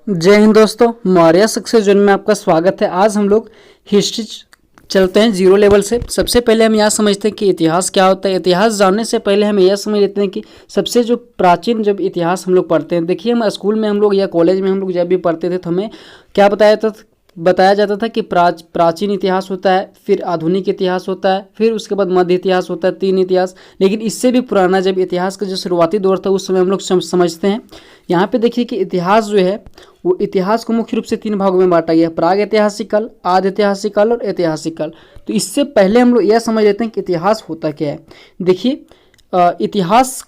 जय हिंद दोस्तों, Maurya success zone में आपका स्वागत है। आज हम लोग हिस्ट्री चलते हैं जीरो लेवल से। सबसे पहले हम यह समझते हैं कि इतिहास क्या होता है। इतिहास जानने से पहले हम यह समझ लेते हैं कि सबसे जो प्राचीन जब इतिहास हम लोग पढ़ते हैं, देखिए हम स्कूल में हम लोग या कॉलेज में हम लोग जब भी पढ़ते थे तो हमें क्या बताया जाता था कि प्राचीन इतिहास होता है, फिर आधुनिक इतिहास होता है, फिर उसके बाद मध्य इतिहास होता है, तीन इतिहास। लेकिन इससे भी पुराना जब इतिहास का जो शुरुआती दौर था उस समय हम लोग समझते हैं। यहाँ पे देखिए कि इतिहास जो है वो इतिहास को मुख्य रूप से तीन भागों में बांटा गया है, प्राग ऐतिहासिक काल, आदि ऐतिहासिक काल और ऐतिहासिक काल। तो इससे पहले हम लोग यह समझ लेते हैं कि इतिहास होता क्या है। देखिए इतिहास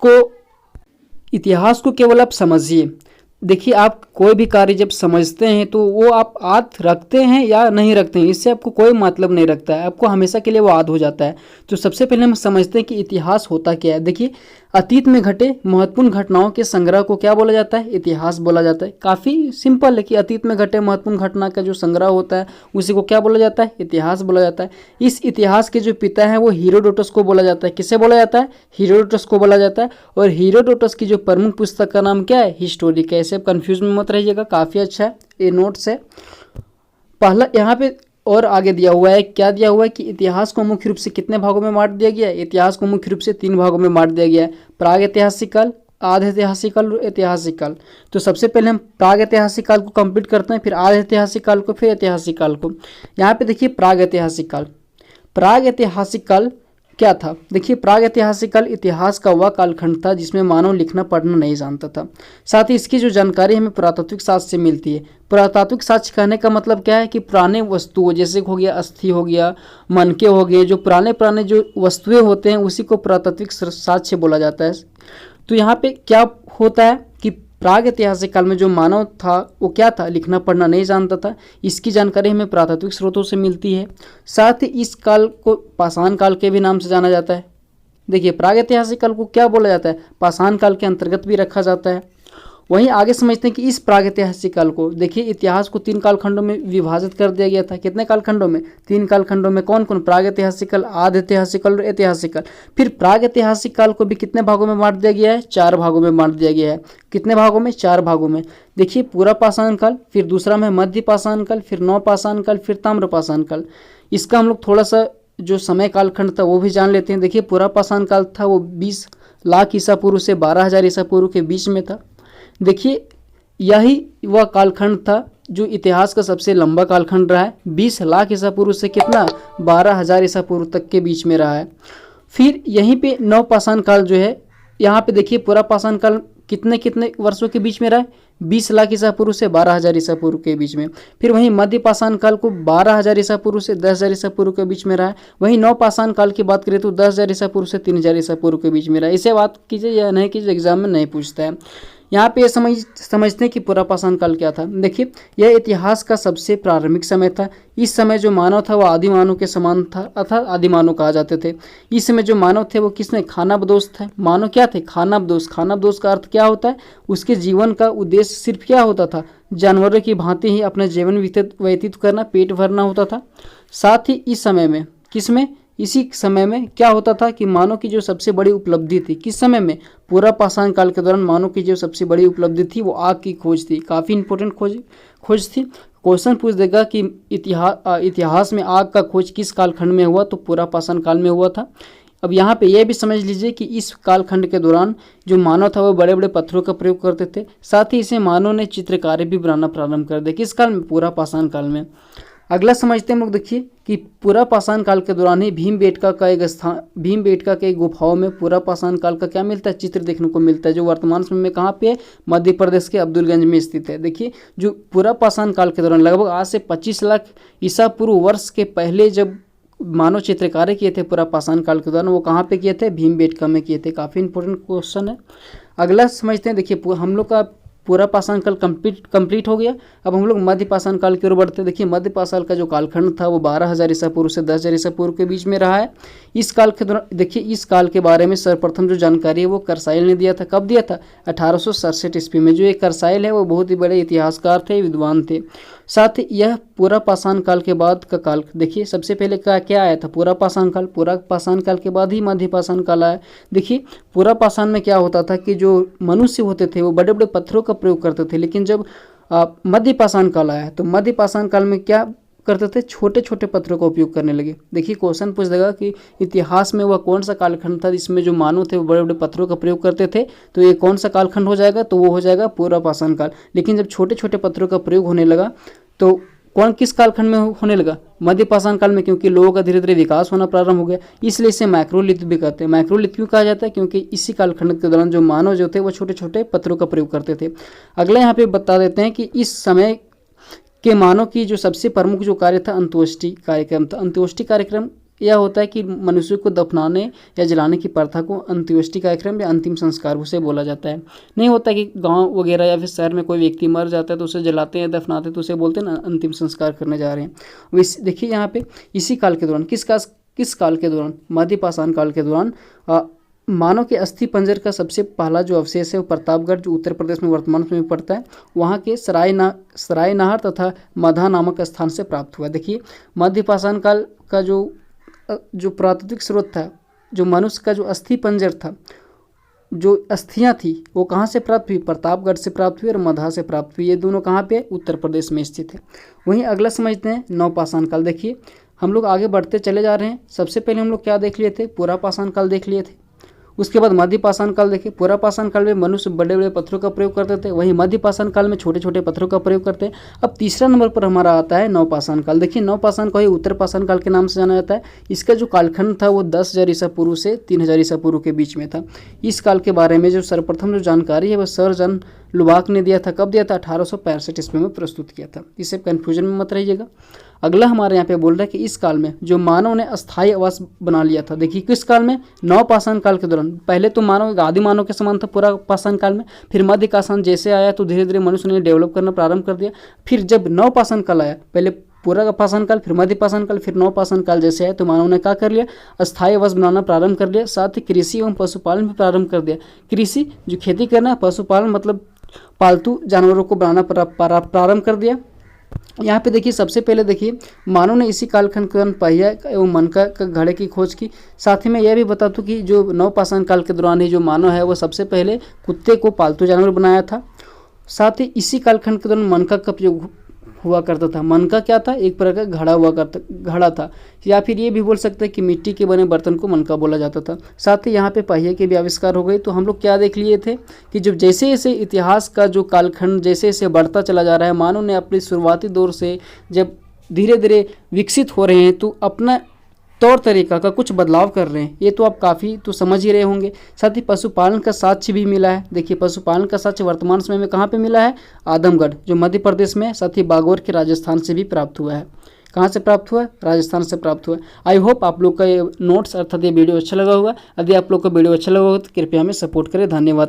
को केवल आप समझिए। देखिए आप कोई भी कार्य जब समझते हैं तो वो आप आद रखते हैं या नहीं रखते हैं, इससे आपको कोई मतलब नहीं रखता है, आपको हमेशा के लिए वो आद हो जाता है। तो सबसे पहले हम समझते हैं कि इतिहास होता क्या है। देखिए अतीत में घटे महत्वपूर्ण घटनाओं के संग्रह को क्या बोला जाता है? इतिहास बोला जाता है। काफ़ी सिंपल है कि अतीत में घटे महत्वपूर्ण घटना का जो संग्रह होता है उसी को क्या बोला जाता है? इतिहास बोला जाता है। इस इतिहास के जो पिता हैं वो हीरोडोटस को बोला जाता है। किसे बोला जाता है? हीरोडोटस को बोला जाता है। और हीरोडोटस की जो प्रमुख पुस्तक का नाम क्या है? हिस्टोरी। कैसे आप कन्फ्यूज में मत रहिएगा, काफ़ी अच्छा है, ये नोट्स है। पहला यहाँ पे और आगे दिया हुआ है, क्या दिया हुआ है कि इतिहास को मुख्य रूप से कितने भागों में बांट दिया गया है? इतिहास को मुख्य रूप से तीन भागों में बांट दिया गया है, प्राग ऐतिहासिक काल, आधे ऐतिहासिक काल और ऐतिहासिक काल। तो सबसे पहले हम प्राग ऐतिहासिक काल को कंप्लीट करते हैं, फिर आधे ऐतिहासिक काल को, फिर ऐतिहासिक काल को। यहाँ पे देखिए प्राग ऐतिहासिक काल। प्राग ऐतिहासिक काल क्या था? देखिए प्राग ऐतिहासिक काल इतिहास का वह कालखंड था जिसमें मानव लिखना पढ़ना नहीं जानता था। साथ ही इसकी जो जानकारी हमें पुरातात्विक साक्ष्य से मिलती है। पुरातात्विक साक्ष्य कहने का मतलब क्या है कि पुराने वस्तुओं जैसे हो गया अस्थि हो गया, मनके हो गए, जो पुराने जो वस्तुएं होते हैं उसी को पुरातात्विक साक्ष्य बोला जाता है। तो यहाँ पे क्या होता है कि प्राग ऐतिहासिक काल में जो मानव था वो क्या था? लिखना पढ़ना नहीं जानता था। इसकी जानकारी हमें पुरातात्विक स्रोतों से मिलती है। साथ ही इस काल को पाषाण काल के भी नाम से जाना जाता है। देखिए प्राग ऐतिहासिक काल को क्या बोला जाता है? पाषाण काल के अंतर्गत भी रखा जाता है। वहीं आगे समझते हैं कि इस प्राग ऐतिहासिक काल को, देखिए इतिहास को तीन कालखंडों में विभाजित कर दिया गया था। कितने कालखंडों में? तीन कालखंडों में। कौन कौन? प्राग ऐतिहासिक काल, आधे ऐतिहासिक काल और ऐतिहासिक काल। फिर प्राग ऐतिहासिक काल को भी कितने भागों में बांट दिया गया है? चार भागों में बांट दिया गया है। कितने भागों में? चार भागों में। देखिए पूरा पाषाण काल, फिर दूसरा में मध्य पाषाण काल, फिर नव पाषाण काल, फिर ताम्र पाषाण काल। इसका हम लोग थोड़ा सा जो समय कालखंड था वो भी जान लेते हैं। देखिए पूरा पाषाण काल था वो 20 लाख ईसा पूर्व से 12,000 ईसा पूर्व के बीच में था। देखिए यही वह कालखंड था जो इतिहास का सबसे लंबा कालखंड रहा है। 20 लाख ईसा पूर्व से कितना? 12,000 ईसा पूर्व तक के बीच में रहा है। फिर यहीं पे नव पाषाण काल जो है, यहाँ पे देखिए पूरा पाषाण काल कितने कितने वर्षों के बीच में रहा है? 20 लाख ईसा पूर्व से 12,000 ईसा पूर्व के बीच में। फिर वहीं मध्य पाषाण काल को 12,000 ईसा पूर्व से 10,000 ईसा पूर्व के बीच में रहा है। वहीं नव पाषाण काल की बात करें तो 10,000 ईसा पूर्व से 3,000 ईसा पूर्व के बीच में रहा है। इसे बात कीजिए या नहीं कीजिए, एग्जाम में नहीं पूछता है। यहाँ पे समझते हैं कि पूरा पाषाण काल क्या था। देखिए यह इतिहास का सबसे प्रारंभिक समय था। इस समय जो मानव था वह आदि मानव के समान था, अर्थात आदि मानव कहा जाते थे। इस समय जो मानव थे वो किसमें? खानाबदोश थे। मानव क्या थे? खानाबदोश। खानाबदोश का अर्थ क्या होता है? उसके जीवन का उद्देश्य सिर्फ क्या होता था? जानवरों की भांति ही अपना जीवन व्यतीत करना, पेट भरना होता था। साथ ही इस समय में किसमें? इसी समय में क्या होता था कि मानव की जो सबसे बड़ी उपलब्धि थी, किस समय में? पूरा पाषाण काल के दौरान मानव की जो सबसे बड़ी उपलब्धि थी वो आग की खोज थी। काफ़ी इंपॉर्टेंट खोज थी। क्वेश्चन पूछ देगा कि इतिहास में आग का खोज किस कालखंड में हुआ? तो पूरा पाषाण काल में हुआ था। अब यहाँ पे यह भी समझ लीजिए कि इस कालखंड के दौरान जो मानव था वो बड़े बड़े पत्थरों का प्रयोग करते थे। साथ ही इसे मानव ने चित्रकारी भी बनाना प्रारंभ कर दिया। किस काल में? पूरा पाषाण काल में। अगला समझते हैं हम लोग। देखिए कि पूरा पाषाण काल के दौरान ही भीमबेटका का एक स्थान, भीमबेटका के गुफाओं में पूरा पाषाण काल का क्या मिलता है? चित्र देखने को मिलता है, जो वर्तमान समय में कहाँ पे है? मध्य प्रदेश के अब्दुलगंज में स्थित है। देखिए जो पूरा पाषाण काल के दौरान लगभग आज से 25 लाख ईसा पूर्व वर्ष के पहले जब मानव चित्रकारी किए थे पूरा पाषाण काल के दौरान, वो कहाँ पे किए थे? भीमबेटका में किए थे। काफ़ी इंपॉर्टेंट क्वेश्चन है। अगला समझते हैं। देखिए हम लोग का पूरा पाषाण काल कंप्लीट हो गया। अब हम लोग मध्य पाषाण काल की ओर बढ़ते हैं। देखिए मध्य पाषाण का जो कालखंड था वो 12,000 ईसा पूर्व से 10,000 ईसा पूर्व के बीच में रहा है। इस काल के दौरान देखिए इस काल के बारे में सर्वप्रथम जो जानकारी है वो करसाइल ने दिया था। कब दिया था? 1867 ईस्वी में। जो एक करसाइल है वो बहुत ही बड़े इतिहासकार थे, विद्वान थे। साथ ही यह पूरा पाषाण काल के बाद का काल, देखिए सबसे पहले क्या आया था? पूरा पाषाण काल। पूरा पाषाण काल के बाद ही मध्य पाषाण काल आया। देखिए पूरा पाषाण में क्या होता था कि जो मनुष्य होते थे वो बड़े बड़े पत्थरों का प्रयोग करते थे, लेकिन जब मध्य पाषाण काल आया। तो मध्य पाषाण काल में क्या करते थे, छोटे छोटे पत्थरों का उपयोग करने लगे। देखिए क्वेश्चन पूछ देगा कि इतिहास में वह कौन सा कालखंड था जिसमें जो मानव थे वो बड़े बड़े पत्थरों का प्रयोग करते थे, तो ये कौन सा कालखंड हो जाएगा, तो वो हो जाएगा पूर्व पाषाण काल। लेकिन जब छोटे छोटे पत्थरों का प्रयोग होने लगा तो कौन किस कालखंड में होने लगा, मध्य पाषाण काल में, क्योंकि लोगों का धीरे धीरे विकास होना प्रारंभ हो गया, इसलिए इसे माइक्रोलिथ भी कहते हैं। माइक्रोलिथ क्यों कहा जाता है, क्योंकि इसी कालखंड के दौरान जो मानव जो थे वो छोटे छोटे पत्थरों का प्रयोग करते थे। अगला यहाँ पे बता देते हैं कि इस समय के मानव की जो सबसे प्रमुख जो कार्य था अंत्येष्टि कार्यक्रम था। अंत्येष्टि कार्यक्रम यह होता है कि मनुष्य को दफनाने या जलाने की प्रथा को अंत्येष्टि कार्यक्रम या अंतिम संस्कार उसे बोला जाता है। नहीं होता कि गांव वगैरह या फिर शहर में कोई व्यक्ति मर जाता है तो उसे जलाते हैं दफनाते हैं, तो उसे बोलते हैं ना अंतिम संस्कार करने जा रहे हैं। देखिए यहाँ पे इसी काल के दौरान किस काल के दौरान, मध्य पाषाण काल के दौरान मानव के अस्थि पंजर का सबसे पहला जो अवशेष है वो प्रतापगढ़ जो उत्तर प्रदेश में वर्तमान में पड़ता है, वहाँ के सरायनाहर तथा मधा नामक स्थान से प्राप्त हुआ। देखिए मध्य पाषाण काल का जो प्राकृतिक स्रोत था, जो मनुष्य का जो अस्थि पंजर था, जो अस्थियां थी वो कहाँ से प्राप्त हुई, प्रतापगढ़ से प्राप्त हुई और मधा से प्राप्त हुई। ये दोनों कहाँ पे, उत्तर प्रदेश में स्थित है। वहीं अगला समझते हैं नवपाषाण काल। देखिए हम लोग आगे बढ़ते चले जा रहे हैं। सबसे पहले हम लोग क्या देख लिए थे, पूरा पाषाण काल देख लिए थे। उसके बाद मध्य पाषाण काल देखे। पूरा पाषाण काल में मनुष्य बड़े बड़े पत्थरों का प्रयोग करते थे, वहीं मध्य पाषाण काल में छोटे छोटे पत्थरों का प्रयोग करते हैं। अब तीसरा नंबर पर हमारा आता है नवपाषाण काल। देखिए नवपाषाण को ही उत्तर पाषाण काल के नाम से जाना जाता है। इसका जो कालखंड था वो 10,000 ईसा पूर्व से 3,000 ईसा पूर्व के बीच में था। इस काल के बारे में जो सर्वप्रथम जो जानकारी है वह सर जॉन लुबाक ने दिया था। कब दिया था, 1865 ईस्वी में प्रस्तुत किया था। इससे कन्फ्यूजन में मत रहिएगा। अगला हमारे यहाँ पे बोल रहा है कि इस काल में जो मानव ने अस्थायी आवास बना लिया था। देखिए किस काल में, नवपाषाण काल के दौरान। पहले तो मानव आदि मानव के समान था पूरा पाषाण काल में, फिर मध्य पाषाण जैसे आया तो धीरे धीरे मनुष्य ने डेवलप करना प्रारंभ कर दिया। फिर जब नवपाषाण काल आया, पहले पूरा का पाषाण काल, फिर मध्य पाषाण काल, फिर नवपाषाण काल जैसे आया तो मानव ने क्या कर लिया, अस्थायी आवास बनाना प्रारंभ कर लिया। साथ ही कृषि एवं पशुपालन भी प्रारंभ कर दिया। कृषि जो खेती करना, पशुपालन मतलब पालतू जानवरों को बनाना प्रारंभ कर दिया। यहाँ पे देखिए सबसे पहले देखिए मानव ने इसी कालखंड के दौरान पहिया एवं मनका घड़े की खोज की। साथ ही मैं यह भी बता दूं कि जो नवपाषाण काल के दौरान ही जो मानव है वो सबसे पहले कुत्ते को पालतू जानवर बनाया था। साथ ही इसी कालखंड के दौरान मनका का प्रयोग हुआ करता था। मनका क्या था, एक प्रकार का घड़ा था, या फिर ये भी बोल सकते हैं कि मिट्टी के बने बर्तन को मनका बोला जाता था। साथ ही यहाँ पे पहिए के भी आविष्कार हो गए। तो हम लोग क्या देख लिए थे कि जब जैसे जैसे इतिहास का जो कालखंड जैसे जैसे बढ़ता चला जा रहा है, मानव ने अपने शुरुआती दौर से जब धीरे धीरे विकसित हो रहे हैं तो अपना तौर तरीका का कुछ बदलाव कर रहे हैं। ये तो आप काफ़ी तो समझ ही रहे होंगे। साथ ही पशुपालन का साक्ष्य भी मिला है। देखिए पशुपालन का साक्ष्य वर्तमान समय में कहाँ पे मिला है, आदमगढ़ जो मध्य प्रदेश में, साथ ही बागोर के राजस्थान से भी प्राप्त हुआ है। कहाँ से प्राप्त हुआ है, राजस्थान से प्राप्त हुआ है। आई होप आप लोग का ये नोट्स अर्थात ये वीडियो अच्छा लगा होगा। यदि आप लोग को वीडियो अच्छा लगा होगा तो कृपया हमें सपोर्ट करें। धन्यवाद।